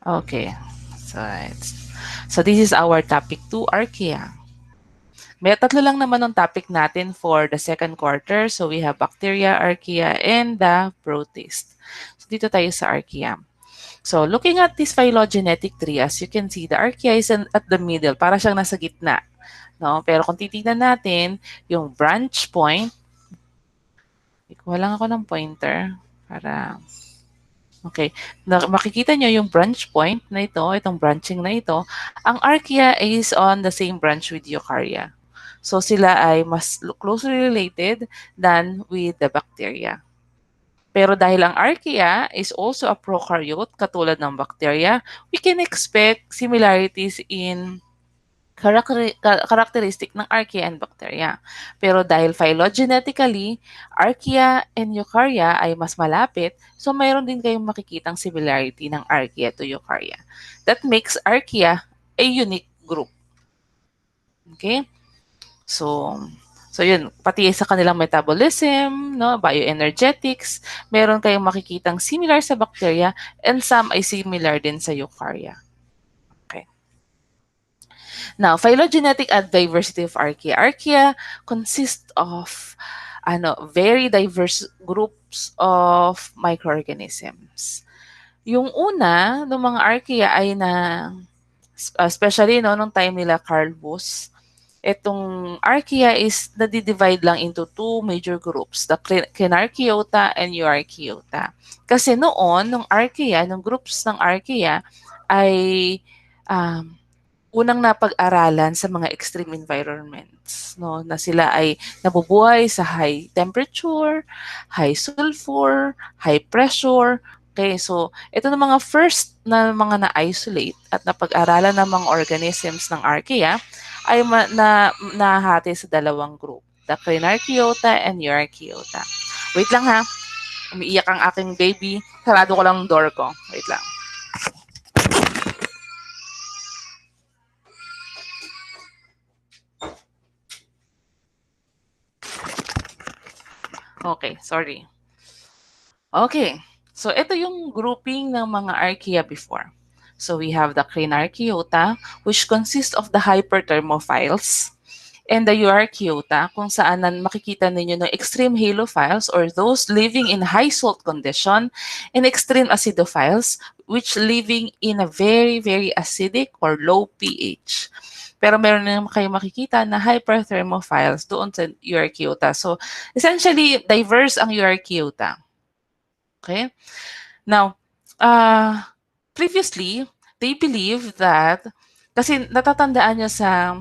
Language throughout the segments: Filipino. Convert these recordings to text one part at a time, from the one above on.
Okay. So this is our topic 2, Archaea. May tatlo lang naman ang topic natin for the second quarter. So we have bacteria, archaea, and the protist. So dito tayo sa archaea. So looking at this phylogenetic tree, as you can see, the archaea is at the middle. Para siyang nasa gitna. No? Pero kung titignan natin, yung branch point, ikuha lang ako ng pointer para... Okay. Makikita nyo yung branch point na ito, itong branching na ito. Ang archaea is on the same branch with eukarya. So sila ay mas closely related than with the bacteria. Pero dahil ang archaea is also a prokaryote katulad ng bacteria, we can expect similarities in characteristic ng archaea and bacteria. Pero dahil phylogenetically, archaea and eukarya ay mas malapit, so mayroon din kayong makikitang similarity ng archaea to eukarya. That makes archaea a unique group. Okay? So yun, pati sa kanilang metabolism, no, bioenergetics, meron kayong makikitang similar sa bacteria and some ay similar din sa eukarya. Okay. Now, phylogenetic and diversity of archaea. Archaea consists of very diverse groups of microorganisms. Yung una, ng mga archaea ay especially nung time nila Carl Woese, itong archaea is nadi-divide lang into two major groups, the Crenarchaeota and Euarchaeota. Kasi noon, nung groups ng archaea ay um, unang napag-aralan sa mga extreme environments, no, na sila ay nabubuhay sa high temperature, high sulfur, high pressure. Okay, so ito na mga first na mga na-isolate at napag-aralan ng mga organisms ng archaea ay nahati sa dalawang group, the Crenarchaeota and Euarchaeota. Wait lang ha, umiiyak ang aking baby. Sarado ko lang ang door ko. Wait lang. Okay, sorry. Okay, so ito yung grouping ng mga archaea before. So we have the Crenarchaeota, which consists of the hyperthermophiles, and the Euarchaeota, kung saan makikita ninyo ng extreme halophiles or those living in high salt condition, and extreme acidophiles, which living in a very, very acidic or low pH. Pero meron na kayo makikita na hyperthermophiles doon sa Euarchaeota. So, essentially, diverse ang Euarchaeota. Okay? Now, previously, they believe that, kasi natatandaan nyo sa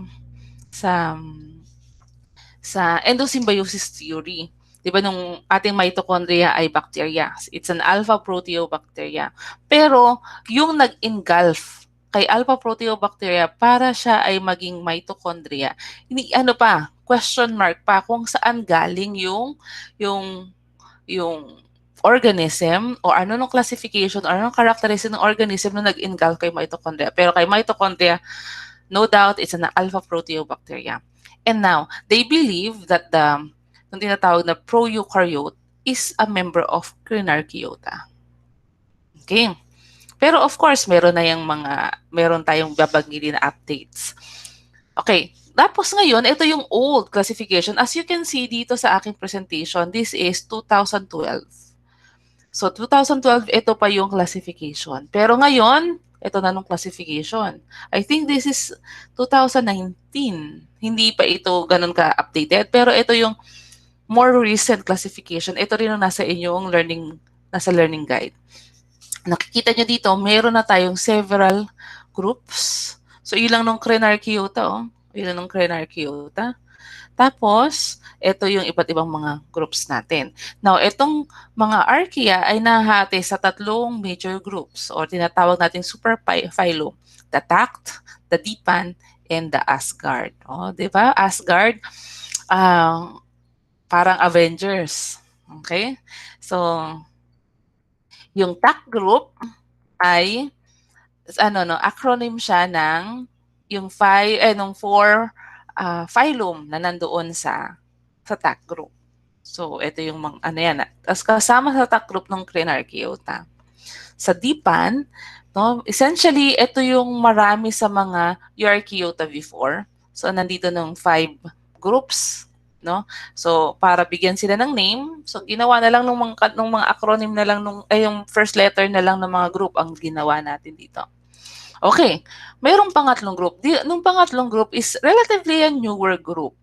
sa endosymbiosis theory. 'Di ba nung ating mitochondria ay bacteria. It's an alpha proteobacteria. Pero yung nag-engulf kay alpha proteobacteria para siya ay maging mitochondria. Ano pa, question mark pa kung saan galing yung organism o ano nung classification or anong characteristic ng organism na nag-engulf kay mitochondria. Pero kay mitochondria, no doubt, it's an alpha proteobacteria. And now, they believe that yung tinatawag na proeukaryote is a member of Crenarchaeota. Okay. Pero of course, meron tayong babanggitin na updates. Okay. Tapos ngayon, ito yung old classification. As you can see dito sa aking presentation, this is 2012. So 2012, ito pa yung classification. Pero ngayon, ito na nung classification. I think this is 2019. Hindi pa ito ganun ka-updated. Pero ito yung more recent classification. Ito rin yung nasa inyong learning guide. Nakikita nyo dito, meron na tayong several groups. So, ilang nung Crenarchaeota, Ilan nung Crenarchaeota. Tapos, ito yung iba't ibang mga groups natin. Now, itong mga archaea ay nahati sa tatlong major groups or tinatawag natin superphylum. The Tact, the Dipan, and the Asgard. Di ba? Asgard, parang Avengers. Okay? So, yung Tact group ay acronym siya ng nung four phylum na nandoon sa TAC group. So, ito yung Tapos kasama sa TAC group ng Crenarchaeota. Sa DPAN, no, essentially, ito yung marami sa mga Euarchaeota before. So, nandito ng 5 groups, no? So, para bigyan sila ng name, so ginawa na lang ng mga acronym na lang yung first letter na lang ng mga group ang ginawa natin dito. Okay, mayroong pangatlong group. Nung pangatlong group is relatively a newer group.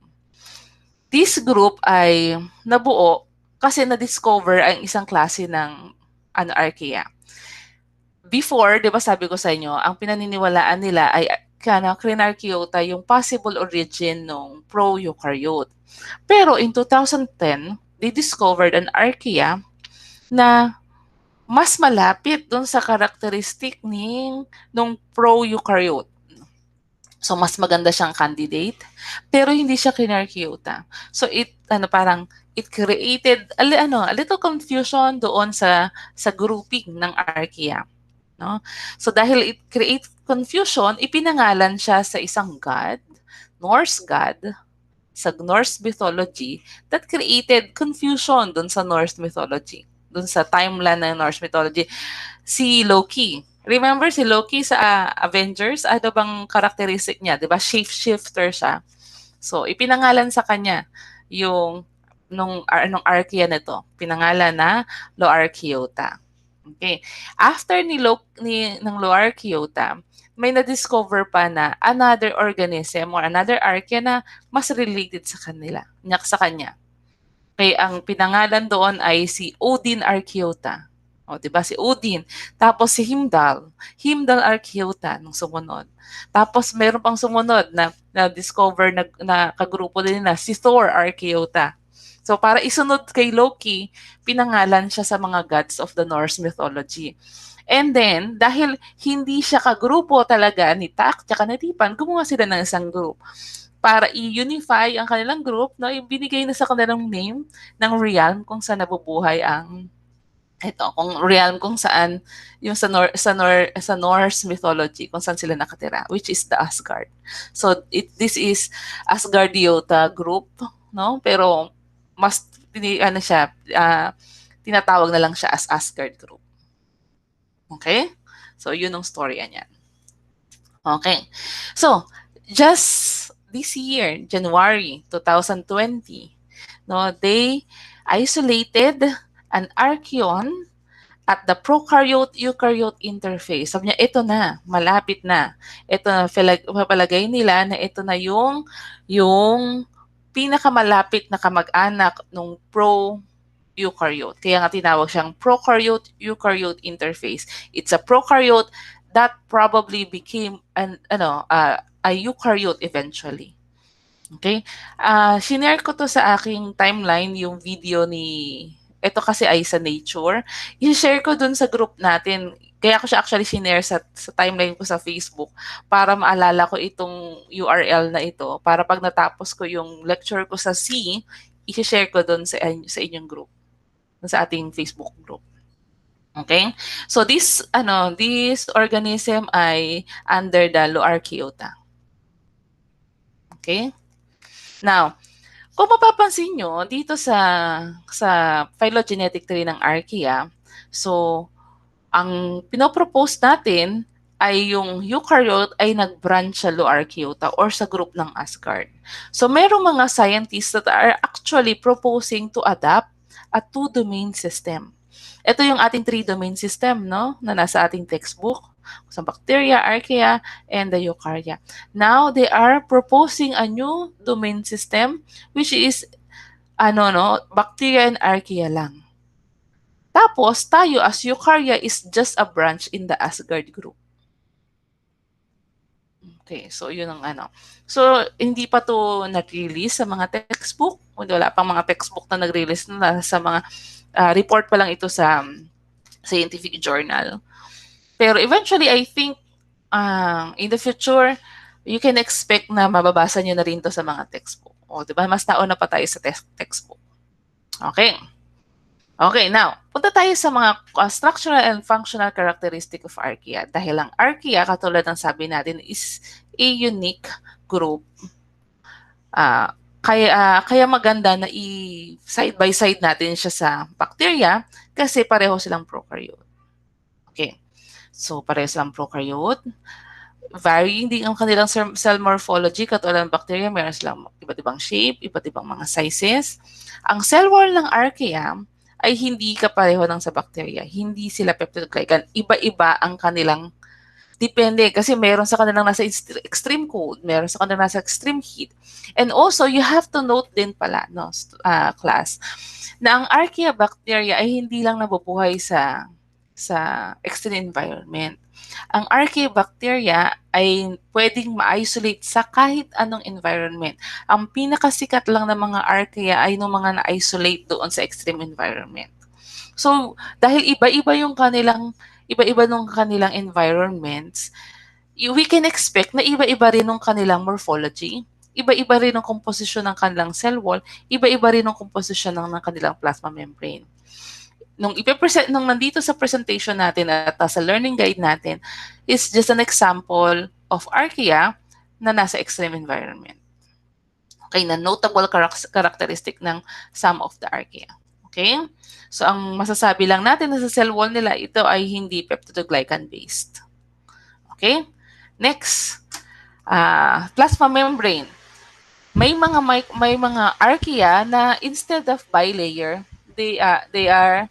This group ay nabuo kasi na-discover ang isang klase ng archaea. Before, 'di ba sabi ko sa inyo, ang pinaniniwalaan nila ay Crenarchaeota yung possible origin ng pro-eukaryote. Pero in 2010, they discovered an archaea na mas malapit dun sa karakteristik nung pro-eukaryote. So mas maganda siyang candidate, pero hindi siya Crenarchaeota. So it created a little confusion doon sa grouping ng archaea. No? So dahil it create confusion, ipinangalan siya sa isang god, Norse god, sa Norse mythology that created confusion dun sa Norse mythology, dun sa timeline ng Norse mythology. Si Loki. Remember si Loki sa Avengers? Ano bang characteristic niya? 'Di ba? Shapeshifter siya. So ipinangalan sa kanya yung nung archaea nito. Pinangalan na Loarchaeota. Okay. After ng Loarchaeota, may na-discover pa na another organism or another archaea na mas related sa kanya. Kaya ang pinangalan doon ay si Odin Archaeota. O, 'di ba si Odin? Tapos si Himdall Archaeota nung sumunod. Tapos meron pang sumunod na discover na kagrupo din na si Thor Archaeota. So para isunod kay Loki, pinangalan siya sa mga gods of the Norse mythology. And then, dahil hindi siya kagrupo talaga ni Tak at ni Tipan, gumawa sila ng isang group para i-unify ang kanilang group, no, ibinigay na sa kanilang name ng realm kung saan nabubuhay kung saan yung sa Norse mythology kung saan sila nakatira, which is the Asgard. So this is Asgardiota group, no? Pero mas tinatawag na lang siya as Asgard group. Okay? So yun ang storya niyan. Okay. So, just this year, January 2020, no, they isolated an archaeon at the prokaryote-eukaryote interface. Sabi niya, ito na, malapit na. Ito na, palagay nila na ito na yung pinakamalapit na kamag-anak ng pro-eukaryote. Kaya nga tinawag siyang prokaryote-eukaryote interface. It's a prokaryote that probably became a eukaryote eventually. Okay? Shinare ko to sa aking timeline yung video ito kasi ay sa Nature. I-share ko dun sa group natin. Kaya ko siya actually shinare sa timeline ko sa Facebook para maalala ko itong URL na ito para pag natapos ko yung lecture ko sa C, i-share ko dun sa inyong group. Sa ating Facebook group. Okay? So this organism ay under the Loarchaeota. Okay? Now, kung mapapansin nyo dito sa phylogenetic tree ng Archaea, so ang pinopropose natin ay yung eukaryote ay nag-branch sa Loarchaeota or sa group ng Asgard. So merong mga scientists that are actually proposing to adapt a 2-domain system. Ito yung ating 3-domain system, no, na nasa ating textbook sa bacteria, archaea, and the eukarya. Now, they are proposing a new domain system which is bacteria and archaea lang. Tapos, tayo as eukarya is just a branch in the Asgard group. Okay, so yun ang So, hindi pa to nag-release sa mga textbook. Wala pang mga textbook na nag-release na sa mga report pa lang ito sa scientific journal. Pero eventually, I think in the future, you can expect na mababasa nyo na rin to sa mga textbook. O, diba? Mas nauna pa tayo sa textbook. Okay. Okay, now, punta tayo sa mga structural and functional characteristic of archaea. Dahil ang archaea, katulad ng sabi natin, is a unique group. Kaya maganda na i-side by side natin siya sa bacteria kasi pareho silang prokaryote. Okay. So, parehas lang prokaryote. Varying din ang kanilang cell morphology, katulad ng bacteria, meron silang iba't ibang shape, iba't ibang mga sizes. Ang cell wall ng archaea ay hindi kapareho ng sa bacteria. Hindi sila peptidoglycan. Iba-iba ang kanilang depende kasi meron sa kanilang nasa extreme cold, meron sa kanilang nasa extreme heat. And also, you have to note din pala, no, class, na ang archaea bacteria ay hindi lang nabubuhay sa extreme environment. Ang Archaeobacteria ay pwedeng ma-isolate sa kahit anong environment. Ang pinakasikat lang ng mga archaea ay ng mga na-isolate doon sa extreme environment. So, dahil iba-iba nung kanilang environments, we can expect na iba-iba rin ng kanilang morphology, iba-iba rin ng komposisyon ng kanilang cell wall, iba-iba rin ng komposisyon ng kanilang plasma membrane. Nung nandito sa presentation natin at sa learning guide natin is just an example of archaea na nasa extreme environment. Okay, na notable characteristic ng some of the archaea. Okay? So, ang masasabi lang natin na sa cell wall nila, ito ay hindi peptidoglycan-based. Okay? Next, plasma membrane. May mga archaea na instead of bilayer, they are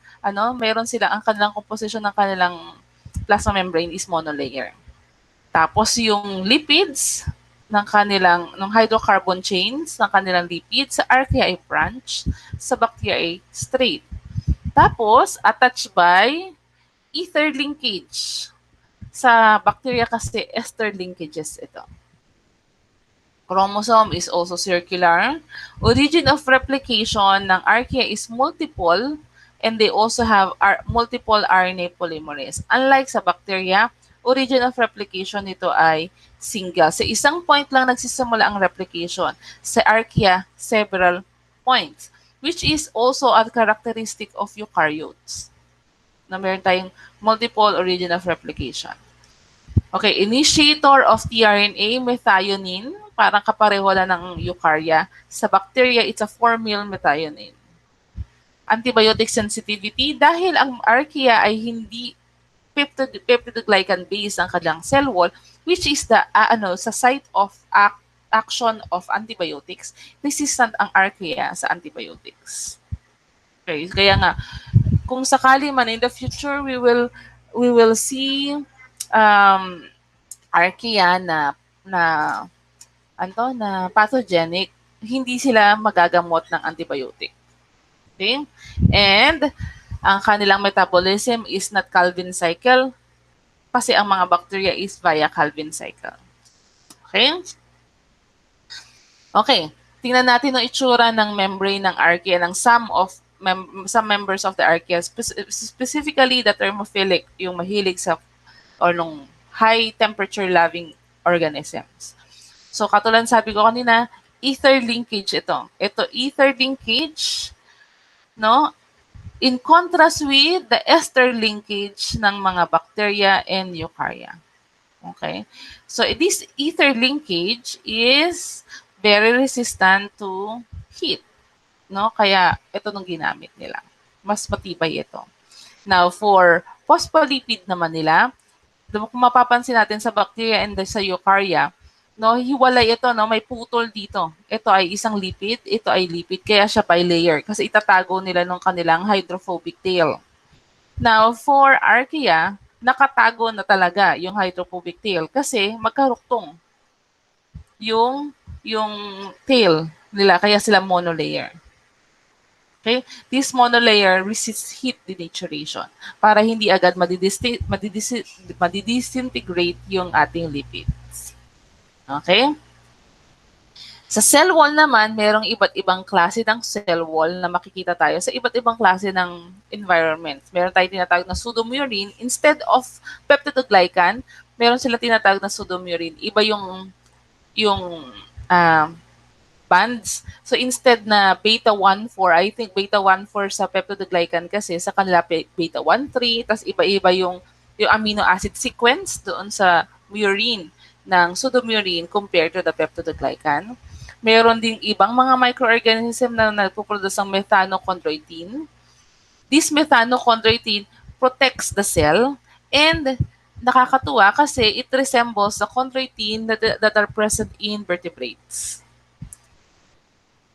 meron sila ang kanilang composition ng kanilang plasma membrane is monolayer. Tapos yung lipids ng hydrocarbon chains ng kanilang lipids sa archaea ay branch, sa bacteria ay straight. Tapos attached by ether linkage. Sa bacteria kasi ester linkages ito. Chromosome is also circular. Origin of replication ng archaea is multiple and they also have multiple RNA polymerase. Unlike sa bacteria, origin of replication nito ay single. Sa isang point lang nagsisimula ang replication. Sa archaea, several points, which is also a characteristic of eukaryotes na meron tayong multiple origin of replication. Okay, initiator of tRNA, methionine, parang kapareho na ng eukarya. Sa bacteria, it's a 4-mil methionine. Antibiotic sensitivity, dahil ang archaea ay hindi peptidoglycan-based ang kanilang cell wall, which is the sa site of action of antibiotics, resistant ang archaea sa antibiotics. Okay, kaya nga, kung sakali man in the future, we will see archaea na pathogenic, hindi sila magagamot ng antibiotic. Okay? And ang kanilang metabolism is not Calvin cycle kasi ang mga bacteria is via Calvin cycle. Okay? Okay. Tingnan natin ang itsura ng membrane ng archaea ng some members of the archaea, specifically the thermophilic, yung mahilig sa or nung high temperature loving organisms. So, katulad sabi ko kanina, ether linkage ito. Ito, ether linkage, no? In contrast with the ester linkage ng mga bacteria and eukarya. Okay? So, this ether linkage is very resistant to heat. No? Kaya, ito nung ginamit nila. Mas matibay ito. Now, for phospholipid naman nila, kung mapapansin natin sa bacteria and sa eukarya, no, hiwalay ito, no, may putol dito. Ito ay isang lipid, ito ay lipid, kaya siya bilayer kasi itatago nila ng kanilang hydrophobic tail. Now, for archaea, nakatago na talaga yung hydrophobic tail kasi magkaruktong yung tail nila, kaya sila monolayer. Okay? This monolayer resists heat denaturation para hindi agad madidisintegrate yung ating lipids. Okay? Sa cell wall naman, merong iba't ibang klase ng cell wall na makikita tayo sa iba't ibang klase ng environment. Meron tayong tinatawag na pseudomurine. Instead of peptidoglycan, meron sila tinatawag na pseudomurine. Iba yung bands. So instead na beta 1,4, I think beta 1,4 sa peptidoglycan kasi sa kanila beta 1,3, tas iba-iba yung amino acid sequence doon sa murine ng pseudomurine compared to the peptidoglycan. Meron ding ibang mga microorganism na nagpo-produce ng methanochondroitin. This methanochondroitin protects the cell And nakakatuwa kasi it resembles the chondroitin that are present in vertebrates.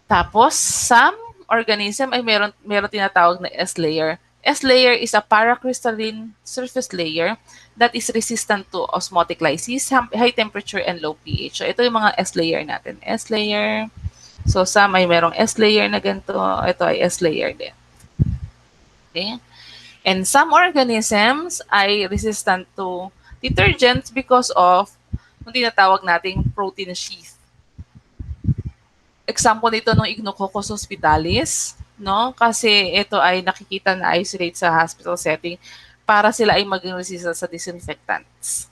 Tapos, some organism ay meron tinatawag na S-layer. S-layer is a paracrystalline surface layer that is resistant to osmotic lysis, high temperature, and low pH. So, ito yung mga S-layer natin. S-layer. So, some ay merong S-layer na ganito. Ito ay S-layer din. Okay? And some organisms ay resistant to detergents because of yung tinatawag nating protein sheath. Example nito ng Echinococcus hospitalis, no? Kasi ito ay nakikita na isolate sa hospital setting para sila ay maging resistant sa disinfectants.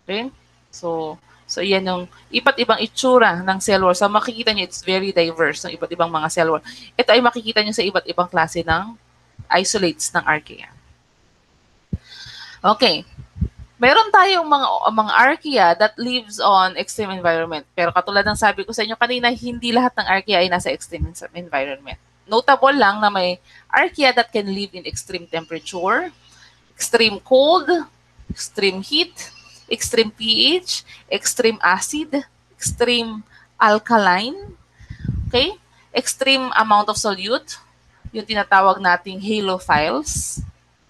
Okay? So yan yung iba't ibang itsura ng cell wall. So makikita nyo, it's very diverse ng iba't ibang mga cell wall. Ito ay makikita nyo sa iba't ibang klase ng isolates ng archaea. Okay. Meron tayong mga archaea that lives on extreme environment. Pero katulad ng sabi ko sa inyo kanina, hindi lahat ng archaea ay nasa extreme environment. Notable lang na may archaea that can live in extreme temperature, extreme cold, extreme heat, extreme pH, extreme acid, extreme alkaline, okay? Extreme amount of solute, yung tinatawag nating halophiles,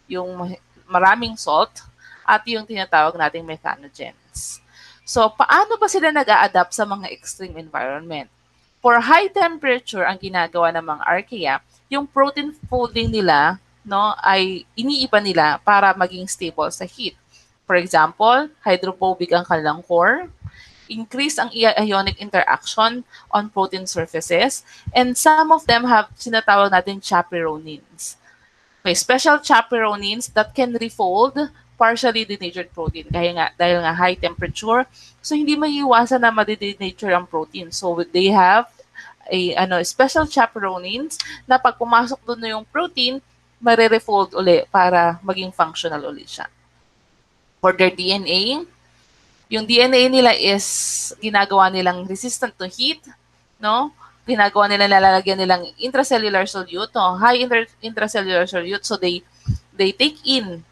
yung maraming salt, at yung tinatawag nating methanogens. So, paano ba sila nag-a-adapt sa mga extreme environment? For high temperature, ang ginagawa ng mga archaea, yung protein folding nila, no, ay iniiba nila para maging stable sa heat. For example, hydrophobic ang kanilang core, increase ang ionic interaction on protein surfaces, and some of them have sinatawag natin chaperonins. Okay, special chaperonins that can refold partially denatured protein dahil nga high temperature, so hindi maiiwasan na ma-denature ang protein. So they have special chaperonins na pag pumasok doon na yung protein, mare-refold uli para maging functional uli siya. For their DNA, yung DNA nila is ginagawa nilang resistant to heat, no? Ginagawa nila, nalalagyan nilang intracellular solute, no? High intracellular solute, so they take in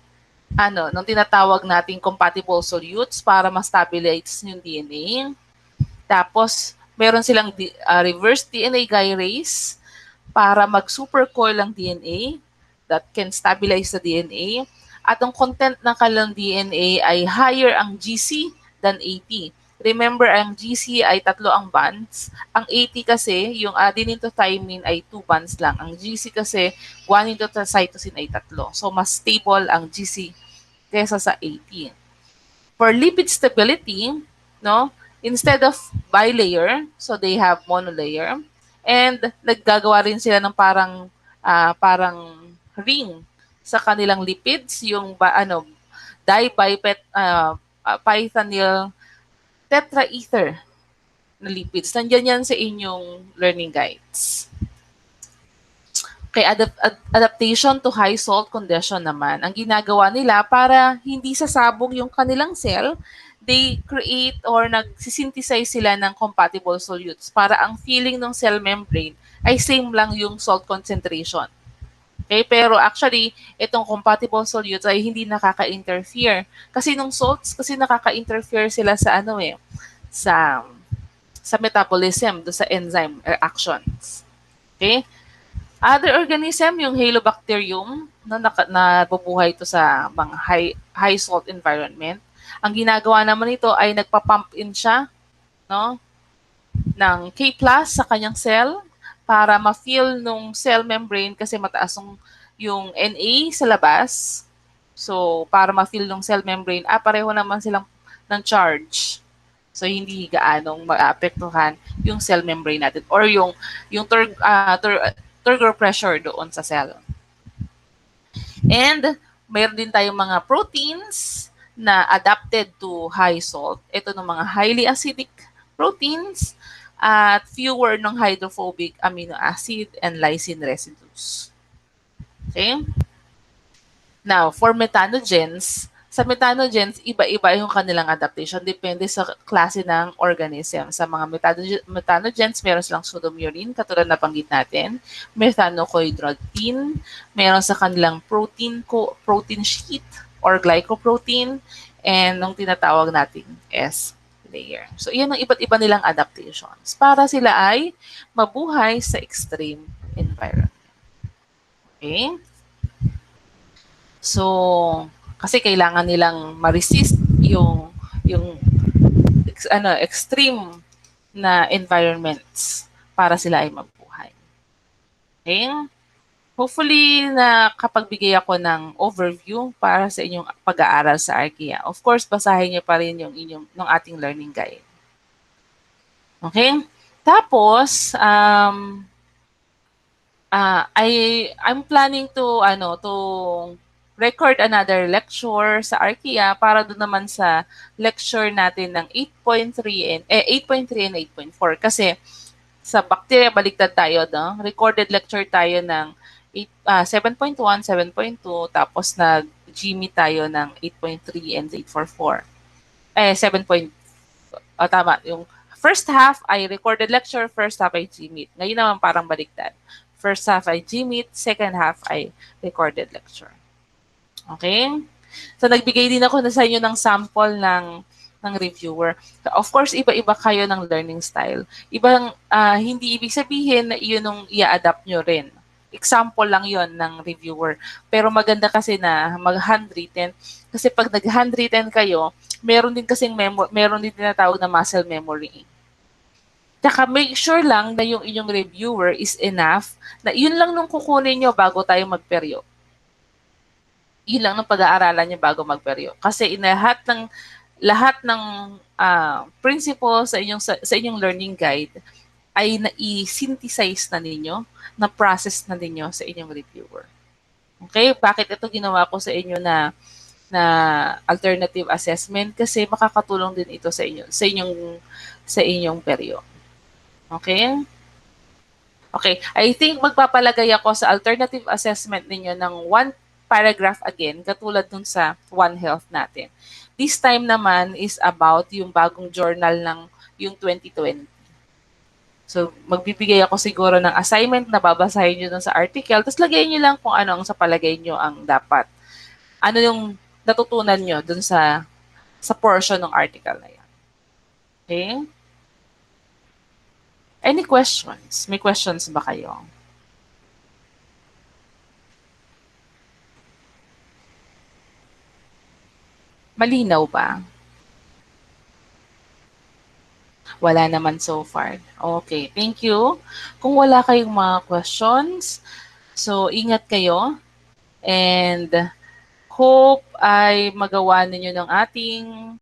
nung tinatawag nating compatible solutes para ma-stabilize yung DNA. Tapos, meron silang reverse DNA gyrase para mag-supercoil ang DNA that can stabilize the DNA. At ang content ng kanilang DNA ay higher ang GC than AT. Remember, ang GC ay 3 ang bonds. Ang AT kasi, yung adenine to thymine ay 2 bonds lang. Ang GC kasi, guanine to cytosine ay 3. So, mas stable ang GC kaysa sa AT. For lipid stability, no, instead of bilayer, so they have monolayer, and naggagawa rin sila ng parang ring sa kanilang lipids, yung dipythanyl tetraether na lipids. Nandiyan yan sa inyong learning guides. Okay, adaptation to high salt condition naman. Ang ginagawa nila para hindi sasabog yung kanilang cell, they create or nagsisynthesize sila ng compatible solutes para ang filling ng cell membrane ay same lang yung salt concentration. Okay, pero actually, itong compatible solutes ay hindi nakaka-interfere. Kasi nung salts, kasi nakaka-interfere sila sa sa metabolism, do sa enzyme reactions. Okay? Other organism, yung Halobacterium, na bubuhay ito sa mga high salt environment. Ang ginagawa naman ito ay nagpa-pump in siya, no, ng K+ sa kanyang cell para ma-fill nung cell membrane kasi mataas yung Na sa labas. So, para ma-fill nung cell membrane, pareho naman silang ng charge. So, hindi gaanong maapektuhan yung cell membrane natin or yung turgor pressure doon sa cell. And mayroon din tayong mga proteins na adapted to high salt. Ito ng mga highly acidic proteins at fewer ng hydrophobic amino acid and lysine residues. Okay? Now, for methanogens, Sa methanogens, iba-iba yung kanilang adaptation. Depende sa klase ng organism. Sa mga methanogens, meron silang pseudomurine, katulad na banggit natin. Methanochondroitin, meron sa kanilang protein sheet or glycoprotein, and nung tinatawag natin S layer. So, iyan ang iba't iba nilang adaptations para sila ay mabuhay sa extreme environment. Okay? So, kasi kailangan nilang ma-resist yung extreme na environments para sila ay mabuhay. Okay? Hopefully na kapagbigay ako ng overview para sa inyong pag-aaral sa Archaea. Of course, basahin niyo pa rin yung ating learning guide. Okay? Tapos, I'm planning to record another lecture sa Archaea para doon naman sa lecture natin ng 8.3 and 8.4 kasi sa bacteria baliktad tayo, no? Recorded lecture tayo ng 7.1, 7.2 tapos nag GME tayo ng 8.3 and 8.44. 7. Tama, yung first half ay recorded lecture, first half ay GMeet. Ngayon naman parang baliktad. First half ay GMeet, second half ay recorded lecture. Okay? So, nagbigay din ako na sa inyo ng sample ng reviewer. Of course, iba-iba kayo ng learning style. Hindi ibig sabihin na yun yung i-adapt nyo rin. Example lang yon ng reviewer. Pero maganda kasi na mag-handwritten. Kasi pag nag-handwritten kayo, meron din tinatawag na muscle memory. Tsaka make sure lang na yung inyong reviewer is enough na yun lang nung kukunin nyo bago tayo magperyo. Yun lang ng pag-aaralan niyo bago magperyo. Kasi lahat ng principle sa inyong learning guide ay na-synthesize na ninyo, na-process na ninyo sa inyong reviewer. Okay? Bakit ito ginawa ko sa inyo na alternative assessment? Kasi makakatulong din ito sa inyong peryo. Okay? Okay. I think magpapalagay ako sa alternative assessment ninyo ng one paragraph again, katulad dun sa One Health natin. This time naman is about yung bagong journal ng yung 2020. So, magbibigay ako siguro ng assignment na babasahin nyo dun sa article, tapos lagay nyo lang kung ano ang sa palagay nyo ang dapat. Ano yung natutunan nyo dun sa portion ng article na yan. Okay? Any questions? May questions ba kayo? Malinaw ba? Wala naman so far. Okay, thank you. Kung wala kayong mga questions, so ingat kayo and hope ay magawa ninyo ng ating